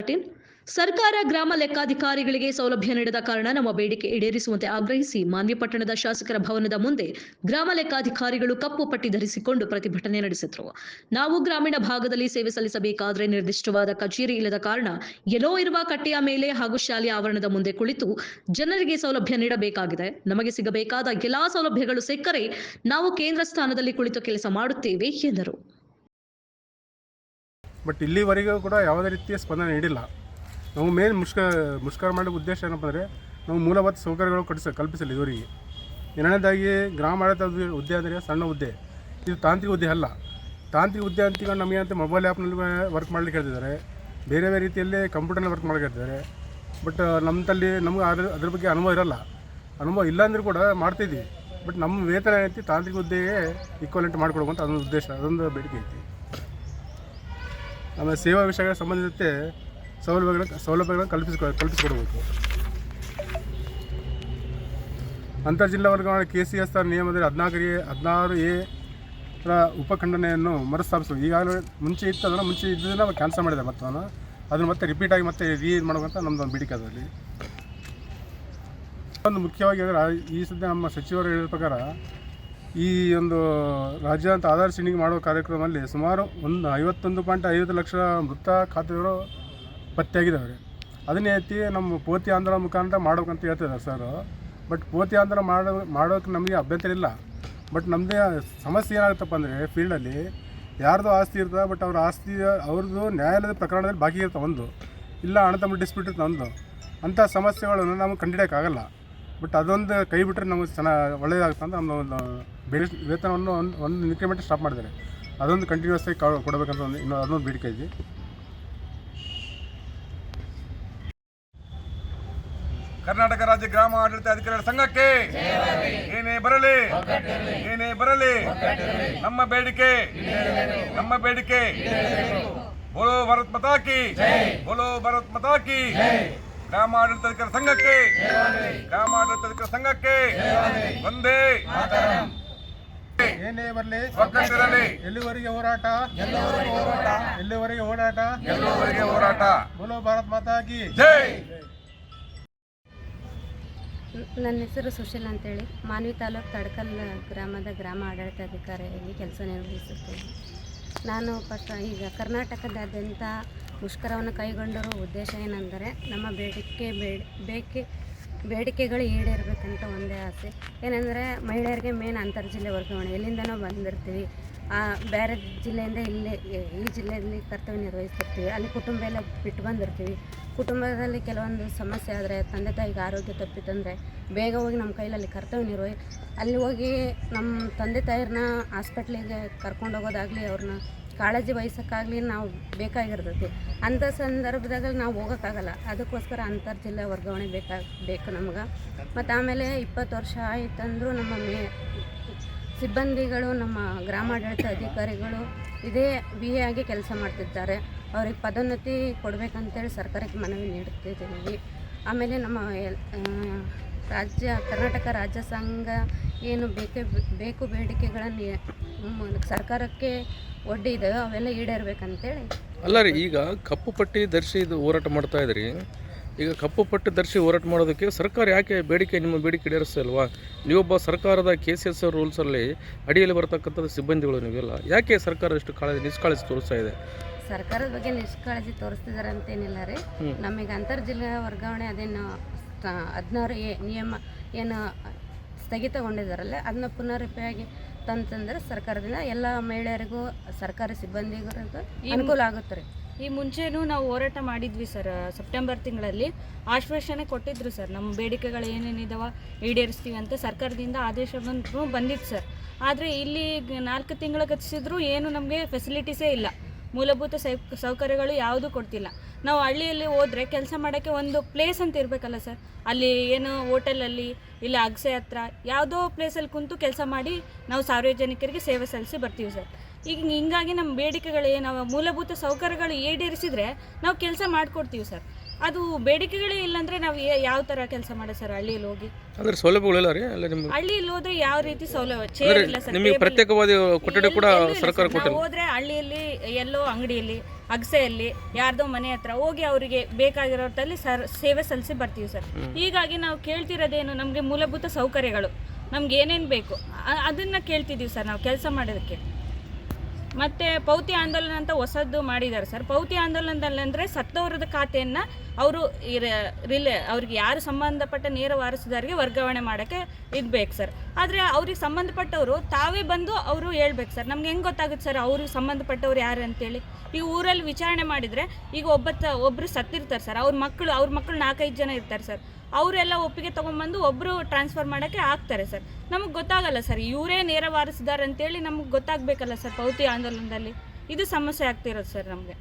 ಪಾಟೀಲ್. ಸರ್ಕಾರ ಗ್ರಾಮ ಲೆಕ್ಕಾಧಿಕಾರಿಗಳಿಗೆ ಸೌಲಭ್ಯ ನೀಡದ ಕಾರಣ ನಮ್ಮ ಬೇಡಿಕೆ ಈಡೇರಿಸುವಂತೆ ಆಗ್ರಹಿಸಿ ಮಾನ್ವಿ ಪಟ್ಟಣದ ಶಾಸಕರ ಭವನದ ಮುಂದೆ ಗ್ರಾಮ ಲೆಕ್ಕಾಧಿಕಾರಿಗಳು ಕಪ್ಪು ಪಟ್ಟಿ ಧರಿಸಿಕೊಂಡು ಪ್ರತಿಭಟನೆ ನಡೆಸಿದರು. ನಾವು ಗ್ರಾಮೀಣ ಭಾಗದಲ್ಲಿ ಸೇವೆ ಸಲ್ಲಿಸಬೇಕಾದರೆ ನಿರ್ದಿಷ್ಟವಾದ ಕಚೇರಿ ಇಲ್ಲದ ಕಾರಣ ಎಲ್ಲೋ ಇರುವ ಕಟ್ಟೆಯ ಮೇಲೆ ಹಾಗೂ ಶಾಲೆಯ ಆವರಣದ ಮುಂದೆ ಕುಳಿತು ಜನರಿಗೆ ಸೌಲಭ್ಯ ನೀಡಬೇಕಾಗಿದೆ. ನಮಗೆ ಸಿಗಬೇಕಾದ ಎಲ್ಲಾ ಸೌಲಭ್ಯಗಳು ಸಿಕ್ಕರೆ ನಾವು ಕೇಂದ್ರ ಸ್ಥಾನದಲ್ಲಿ ಕುಳಿತು ಕೆಲಸ ಮಾಡುತ್ತೇವೆ ಎಂದರು. ಬಟ್ ಇಲ್ಲಿವರೆಗೂ ಕೂಡ ಯಾವುದೇ ರೀತಿಯ ಸ್ಪಂದನೆ ನೀಡಿಲ್ಲ. ನಾವು ಮೇನ್ ಮುಷ್ಕರ ಮಾಡೋ ಉದ್ದೇಶ ಏನಪ್ಪ ಅಂದರೆ ನಾವು ಮೂಲಭೂತ ಸೌಕರ್ಯಗಳು ಕಲ್ಪಿಸಲಿ ಇವರಿಗೆ. ಎರಡನೇದಾಗಿ ಗ್ರಾಮಾಡಳಿತ ಹುದ್ದೆ ಅಂದರೆ ಸಣ್ಣ ಹುದ್ದೆ, ಇದು ತಾಂತ್ರಿಕ ಹುದ್ದೆ ಅಲ್ಲ. ತಾಂತ್ರಿಕ ಹುದ್ದೆ ಅಂತ ನಮಗೆ ಅಂತ ಮೊಬೈಲ್ ಆ್ಯಪ್ನಲ್ಲಿ ವರ್ಕ್ ಮಾಡ್ಲಿಕ್ಕೆ ಹೇಳ್ತಿದ್ದಾರೆ, ಬೇರೆ ಬೇರೆ ರೀತಿಯಲ್ಲಿ ಕಂಪ್ಯೂಟರ್ನಲ್ಲಿ ವರ್ಕ್ ಮಾಡಕ್ಕೆ ಹೇಳ್ತಿದ್ದಾರೆ. ಬಟ್ ನಮ್ಮಲ್ಲಿ ನಮ್ಗೆ ಅದ್ರ ಬಗ್ಗೆ ಅನುಭವ ಇರೋಲ್ಲ. ಅನುಭವ ಇಲ್ಲ ಅಂದರೂ ಕೂಡ ಮಾಡ್ತಿದ್ವಿ. ಬಟ್ ನಮ್ಮ ವೇತನ ಏನೈತಿ ತಾಂತ್ರಿಕ ಹುದ್ದೆಗೆ ಈಕ್ವಲೆಂಟ್ ಮಾಡಿಕೊಡುವಂಥ ಅದೊಂದು ಉದ್ದೇಶ, ಅದೊಂದು ಬೇಡಿಕೆ ಐತಿ. ಆಮೇಲೆ ಸೇವಾ ವಿಷಯಗಳ ಸಂಬಂಧಿಸಿದಂತೆ ಸೌಲಭ್ಯಗಳನ್ನು ಕಲ್ಪಿಸಿಕೊಡಬೇಕು. ಅಂತರ್ಜಿಲ್ಲಾ ವರ್ಗಾವಣೆ KCS ನಿಯಮದಲ್ಲಿ 16A ಉಪಖಂಡನೆಯನ್ನು ಮರುಸ್ಥಾಪಿಸಬೇಕು. ಈಗಾಗಲೇ ಮುಂಚೆ ಇತ್ತು, ಅದನ್ನು ಮುಂಚೆ ಇದ್ದದನ್ನು ಕ್ಯಾನ್ಸಲ್ ಮಾಡಿದ್ದಾರೆ. ಮತ್ತು ಅದನ್ನು ಮತ್ತೆ ರಿಪೀಟ್ ಆಗಿ ಮತ್ತೆ ಮಾಡುವಂಥ ನಮ್ಮದು ಒಂದು ಬೇಡಿಕೆ ಅದರಲ್ಲಿ. ಒಂದು ಮುಖ್ಯವಾಗಿ ಈ ಸದ್ಯ ನಮ್ಮ ಸಚಿವರು ಹೇಳಿದ ಪ್ರಕಾರ ಈ ಒಂದು ರಾಜ್ಯಾದ್ಯಂತ ಆಧಾರ್ ಸೀಡಿಂಗ್ ಮಾಡುವ ಕಾರ್ಯಕ್ರಮದಲ್ಲಿ ಸುಮಾರು 51.5 ಲಕ್ಷ ಮೃತ ಖಾತೆಗಳು ಪತ್ತೆಯಾಗಿದ್ದಾವೆ. ಅದನ್ನೇ ಎತ್ತಿ ನಮ್ಮ ಪೋತಿ ಆಂದೋಲನ ಮುಖಾಂತರ ಮಾಡ್ಬೇಕಂತ ಹೇಳ್ತಿದ್ದಾರೆ ಸರ್. ಬಟ್ ಪೋತಿ ಆಂದೋಲನ ಮಾಡೋಕ್ಕೆ ನಮಗೆ ಅಭ್ಯಂತರ ಇಲ್ಲ. ಬಟ್ ನಮ್ಮದೇ ಸಮಸ್ಯೆ ಏನಾಗುತ್ತಪ್ಪ ಅಂದರೆ ಫೀಲ್ಡಲ್ಲಿ ಯಾರ್ದು ಆಸ್ತಿ ಇರ್ತದೆ, ಬಟ್ ಅವ್ರ ಆಸ್ತಿ ಅವ್ರದ್ದು ನ್ಯಾಯಾಲಯದ ಪ್ರಕರಣದಲ್ಲಿ ಬಾಕಿ ಇರ್ತವೆ, ಒಂದು ಇಲ್ಲ ಅಣ್ಣತಮ್ಮ ಡಿಸ್ಪ್ಯೂಟ್ ಇರ್ತದೆ ಒಂದು. ಅಂಥ ಸಮಸ್ಯೆಗಳನ್ನು ನಮಗೆ ಕಂಡುಹಿಡಿಯೋಕ್ಕಾಗಲ್ಲ. ಬಟ್ ಅದೊಂದು ಕೈ ಬಿಟ್ಟರೆ ನಮಗೆ ಚೆನ್ನಾಗಿ ಒಳ್ಳೆಯದಾಗುತ್ತೆ ಅಂತ ನಮ್ಮ ಒಂದು ವೇತನವನ್ನು ಒಂದು ಇನ್ಕ್ರಿಮೆಂಟ್ ಸ್ಟಾಪ್ ಮಾಡಿದ್ದಾರೆ. ಅದೊಂದು ಕಂಟಿನ್ಯೂಸ್ ಆಗಿ ಕೊಡಬೇಕಂತ ಇನ್ನೂ ಅದೊಂದು ಬೇಡಿಕೆ ಇದೆ. ಕರ್ನಾಟಕ ರಾಜ್ಯ ಗ್ರಾಮ ಆಡಳಿತ ಅಧಿಕಾರಿಗಳ ಸಂಘಕ್ಕೆ ಏನೇ ಬರಲಿ ನಮ್ಮ ಬೇಡಿಕೆ ಬೋಲೋ ಭಾರತ್ ಮಾತಾ ಕಿ ಗ್ರಾಮ ಆಡಳಿತ ಅಧಿಕಾರಿ ಸಂಘಕ್ಕೆ ಒಂದೇ ಏನೇ ಬರಲಿ ಒಗ್ಗಟ್ಟಿರಲಿ. ಎಲ್ಲಿವರೆಗೆ ಹೋರಾಟ. ಬೋಲೋ ಭಾರತ್ ಮಾತಾ ಕಿ ಜೈ. ನನ್ನ ಹೆಸರು ಸುಶೀಲ್ ಅಂತೇಳಿ ಮಾನ್ವಿ ತಾಲೂಕು ತಡಕಲ್ ಗ್ರಾಮದ ಗ್ರಾಮ ಆಡಳಿತಾಧಿಕಾರಿಯಾಗಿ ಕೆಲಸ ನಿರ್ವಹಿಸುತ್ತೇನೆ. ನಾನು ಈಗ ಕರ್ನಾಟಕದಾದ್ಯಂತ ಮುಷ್ಕರವನ್ನು ಕೈಗೊಂಡಿರುವ ಉದ್ದೇಶ ಏನೆಂದರೆ ನಮ್ಮ ಬೇಡಿಕೆಗಳು ಈಡೇರಬೇಕಂತ ಒಂದೇ ಆಸೆ. ಏನೆಂದರೆ ಮಹಿಳೆಯರಿಗೆ ಮೇನ್ ಅಂತರ್ಜಿಲ್ಲೆ ವರ್ಗಾವಣೆ, ಎಲ್ಲಿಂದನೋ ಬಂದಿರ್ತೀವಿ, ಬೇರೆ ಜಿಲ್ಲೆಯಿಂದ ಈ ಜಿಲ್ಲೆಯಲ್ಲಿ ಕರ್ತವ್ಯ ನಿರ್ವಹಿಸ್ತಿರ್ತೀವಿ, ಅಲ್ಲಿ ಕುಟುಂಬ ಎಲ್ಲ ಬಿಟ್ಟು ಬಂದಿರ್ತೀವಿ. ಕುಟುಂಬದಲ್ಲಿ ಕೆಲವೊಂದು ಸಮಸ್ಯೆ ಆದರೆ, ತಂದೆ ತಾಯಿಗೆ ಆರೋಗ್ಯ ತಪ್ಪಿತಂದರೆ ಬೇಗ ಹೋಗಿ ನಮ್ಮ ಕೈಲಲ್ಲಿ ಕರ್ತವ್ಯ ಅಲ್ಲಿ ಹೋಗಿ ನಮ್ಮ ತಂದೆ ತಾಯಿರನ್ನ ಹಾಸ್ಪಿಟ್ಲಿಗೆ ಕರ್ಕೊಂಡು ಹೋಗೋದಾಗಲಿ, ಅವ್ರನ್ನ ಕಾಳಜಿ ವಹಿಸೋಕ್ಕಾಗಲಿ ನಾವು ಬೇಕಾಗಿರ್ತೈತಿ. ಅಂಥ ಸಂದರ್ಭದಾಗ ನಾವು ಹೋಗೋಕ್ಕಾಗಲ್ಲ. ಅದಕ್ಕೋಸ್ಕರ ಅಂತರ್ಜಿಲ್ಲಾ ವರ್ಗಾವಣೆ ಬೇಕು ನಮ್ಗೆ. ಮತ್ತು ಆಮೇಲೆ 20 ವರ್ಷ ಆಯಿತಂದ್ರೂ ನಮ್ಮ ಸಿಬ್ಬಂದಿಗಳು, ನಮ್ಮ ಗ್ರಾಮಾಡಳಿತ ಅಧಿಕಾರಿಗಳು ಇದೇ BA ಆಗಿ ಕೆಲಸ ಮಾಡ್ತಿದ್ದಾರೆ. ಅವ್ರಿಗೆ ಪದೋನ್ನತಿ ಕೊಡಬೇಕಂತೇಳಿ ಸರ್ಕಾರಕ್ಕೆ ಮನವಿ ನೀಡುತ್ತಿದ್ದೀವಿ. ಆಮೇಲೆ ನಮ್ಮ ಕರ್ನಾಟಕ ರಾಜ್ಯ ಸಂಘ ಏನು ಬೇಕು ಬೇಡಿಕೆಗಳನ್ನು ಸರ್ಕಾರಕ್ಕೆ ಒಡ್ಡಿ ಇದ್ದಾವೆ, ಅವೆಲ್ಲ ಈಡೇರಬೇಕಂತೇಳಿ. ಅಲ್ಲ ರೀ, ಈಗ ಕಪ್ಪು ಪಟ್ಟಿ ಧರಿಸಿ ಇದು ಹೋರಾಟ ಮಾಡ್ತಾ ಇದ್ರಿ. ಈಗ ಕಪ್ಪು ಪಟ್ಟಿ ಧರಿಸಿ ಹೋರಾಟ ಮಾಡೋದಕ್ಕೆ ಸರ್ಕಾರ ಯಾಕೆ ನಿಮ್ಮ ಬೇಡಿಕೆ ಈಡೇರಿಸ್ತಲ್ವಾ? ನೀವೊಬ್ಬ ಸರ್ಕಾರದ KCS ರೂಲ್ಸಲ್ಲಿ ಅಡಿಯಲ್ಲಿ ಬರ್ತಕ್ಕಂಥದ್ದು ಸಿಬ್ಬಂದಿಗಳು ನೀವೆಲ್ಲ, ಯಾಕೆ ಸರ್ಕಾರ ಇಷ್ಟು ನಿಷ್ಕಾಳಜಿ ತೋರಿಸ್ತಾ ಇದೆ? ಸರ್ಕಾರದ ಬಗ್ಗೆ ನಿಷ್ಕಾಳಜಿ ತೋರಿಸ್ತಿದ್ದಾರೆ ಅಂತೇನಿಲ್ಲ ರೀ. ನಮಗೆ ಅಂತರ್ಜಿಲ್ಲಾ ವರ್ಗಾವಣೆ ಅದೇನು 16A ನಿಯಮ ಏನು ಸ್ಥಗಿತಗೊಂಡಿದ್ದಾರಲ್ಲ, ಅದನ್ನ ಪುನರುಪಯೋಗಿ ತಂತಂದ್ರೆ ಸರ್ಕಾರದಿಂದ ಎಲ್ಲ ಮಹಿಳೆಯರಿಗೂ ಸರ್ಕಾರಿ ಸಿಬ್ಬಂದಿಗಳಿಗೂ ಅನುಕೂಲ ಆಗುತ್ತೆ ರೀ. ಈ ಮುಂಚೆನೂ ನಾವು ಹೋರಾಟ ಮಾಡಿದ್ವಿ ಸರ್. ಸೆಪ್ಟೆಂಬರ್ ತಿಂಗಳಲ್ಲಿ ಆಶ್ವಾಸನೆ ಕೊಟ್ಟಿದ್ರು ಸರ್, ನಮ್ಮ ಬೇಡಿಕೆಗಳು ಏನೇನಿದಾವ ಈಡೇರಿಸ್ತೀವಿ ಅಂತ ಸರ್ಕಾರದಿಂದ ಆದೇಶ ಬಂದಿತ್ತು ಸರ್. ಆದರೆ ಇಲ್ಲಿ 4 ತಿಂಗಳ ಗತಿಸಿದ್ರು ಏನು ನಮಗೆ ಫೆಸಿಲಿಟೀಸೇ ಇಲ್ಲ, ಮೂಲಭೂತ ಸೌಕರ್ಯಗಳು ಯಾವುದೂ ಕೊಡ್ತಿಲ್ಲ. ನಾವು ಹಳ್ಳಿಯಲ್ಲಿ ಹೋದರೆ ಕೆಲಸ ಮಾಡೋಕ್ಕೆ ಒಂದು ಪ್ಲೇಸ್ ಅಂತ ಇರಬೇಕಲ್ಲ ಸರ್. ಅಲ್ಲಿ ಏನು ಹೋಟೆಲಲ್ಲಿ ಇಲ್ಲ ಅಗಸೆ ಹತ್ರ ಯಾವುದೋ ಪ್ಲೇಸಲ್ಲಿ ಕುಂತು ಕೆಲಸ ಮಾಡಿ ನಾವು ಸಾರ್ವಜನಿಕರಿಗೆ ಸೇವೆ ಸಲ್ಲಿಸಿ ಬರ್ತೀವಿ ಸರ್. ಈಗ ಹಿಂಗಾಗಿ ನಮ್ಮ ಬೇಡಿಕೆಗಳು ನಾವು ಮೂಲಭೂತ ಸೌಕರ್ಯಗಳು ಈಡೇರಿಸಿದರೆ ನಾವು ಕೆಲಸ ಮಾಡಿಕೊಡ್ತೀವಿ ಸರ್. ಅದು ಬೇಡಿಕೆಗಳೇ ಇಲ್ಲಾಂದರೆ ನಾವು ಯಾವ ಥರ ಕೆಲಸ ಮಾಡೋದು ಸರ್ ಹಳ್ಳಿಯಲ್ಲಿ ಹೋಗಿ? ಅಂದ್ರೆ ಸೌಲಭ್ಯಗಳಿಲ್ಲ ರೀ ಅಲ್ಲ ನಿಮ್ಗೆ? ಹಳ್ಳಿಯಲ್ಲಿ ಹೋದ್ರೆ ಯಾವ ರೀತಿ ಸೌಲಭ್ಯ ಚೇರ್ ಅಂದ್ರೆ ಇಲ್ಲ ಸರ್, ನಿಮಗೆ table ಪ್ರತ್ಯೇಕವಾದ ಕೊಠಡಿ ಕೂಡ ಎಲ್ಲೂ ಇಲ್ಲ ಸರ್ಕಾರ ಸರ್. ನಾವು ಕೊಟ್ಟಿಲ್ಲ. ಹೋದ್ರೆ ಹಳ್ಳಿಯಲ್ಲಿ ಎಲ್ಲೋ ಅಂಗಡಿಯಲ್ಲಿ ಅಗಸೆಯಲ್ಲಿ ಯಾರ್ದೋ ಮನೆ ಹತ್ರ ಹೋಗಿ ಅವರಿಗೆ ಬೇಕಾಗಿರೋದ್ರಲ್ಲಿ ಸೇವೆ ಸಲ್ಲಿಸಿ ಬರ್ತೀವಿ ಸರ್. ಹೀಗಾಗಿ ನಾವು ಕೇಳ್ತಿರೋದೇನು, ನಮಗೆ ಮೂಲಭೂತ ಸೌಕರ್ಯಗಳು ನಮ್ಗೆ ಏನೇನು ಬೇಕು ಅದನ್ನ ಕೇಳ್ತಿದ್ದೀವಿ ಸರ್ ನಾವು ಕೆಲಸ ಮಾಡೋದಕ್ಕೆ. ಮತ್ತು ಪೌತಿ ಆಂದೋಲನ ಅಂತ ಹೊಸದ್ದು ಮಾಡಿದ್ದಾರೆ ಸರ್. ಪೌತಿ ಆಂದೋಲನದಲ್ಲಿ ಅಂದರೆ ಸತ್ತವರದ ಖಾತೆಯನ್ನು ಅವರು ಅವ್ರಿಗೆ ಯಾರು ಸಂಬಂಧಪಟ್ಟ ನೇರ ವಾರಸುದಾರರಿಗೆ ವರ್ಗಾವಣೆ ಮಾಡೋಕ್ಕೆ ಇದ್ಬೇಕು ಸರ್. ಆದರೆ ಅವ್ರಿಗೆ ಸಂಬಂಧಪಟ್ಟವರು ತಾವೇ ಬಂದು ಅವರು ಹೇಳ್ಬೇಕು ಸರ್. ನಮ್ಗೆ ಹೆಂಗೆ ಗೊತ್ತಾಗುತ್ತೆ ಸರ್ ಅವ್ರಿಗೆ ಸಂಬಂಧಪಟ್ಟವ್ರು ಯಾರು ಅಂತೇಳಿ? ಈಗ ಊರಲ್ಲಿ ವಿಚಾರಣೆ ಮಾಡಿದರೆ ಈಗ ಒಬ್ಬರು ಸತ್ತಿರ್ತಾರೆ ಸರ್, ಅವ್ರ ಮಕ್ಕಳು 4-5 ಜನ ಇರ್ತಾರೆ ಸರ್. ಅವರೆಲ್ಲ ಒಪ್ಪಿಗೆ ತೊಗೊಂಬಂದು ಒಬ್ಬರು ಟ್ರಾನ್ಸ್ಫರ್ ಮಾಡೋಕ್ಕೆ ಆಗ್ತಾರೆ ಸರ್. ನಮಗೆ ಗೊತ್ತಾಗಲ್ಲ ಸರ್, ಇವರೇ ನೇರ ವಾರಸುದಾರ ಅಂತೇಳಿ ನಮಗೆ ಗೊತ್ತಾಗಬೇಕಲ್ಲ ಸರ್. ಪೌತಿ ಆಂದೋಲನದಲ್ಲಿ ಇದು ಸಮಸ್ಯೆ ಆಗ್ತಿರೋದು ಸರ್ ನಮಗೆ.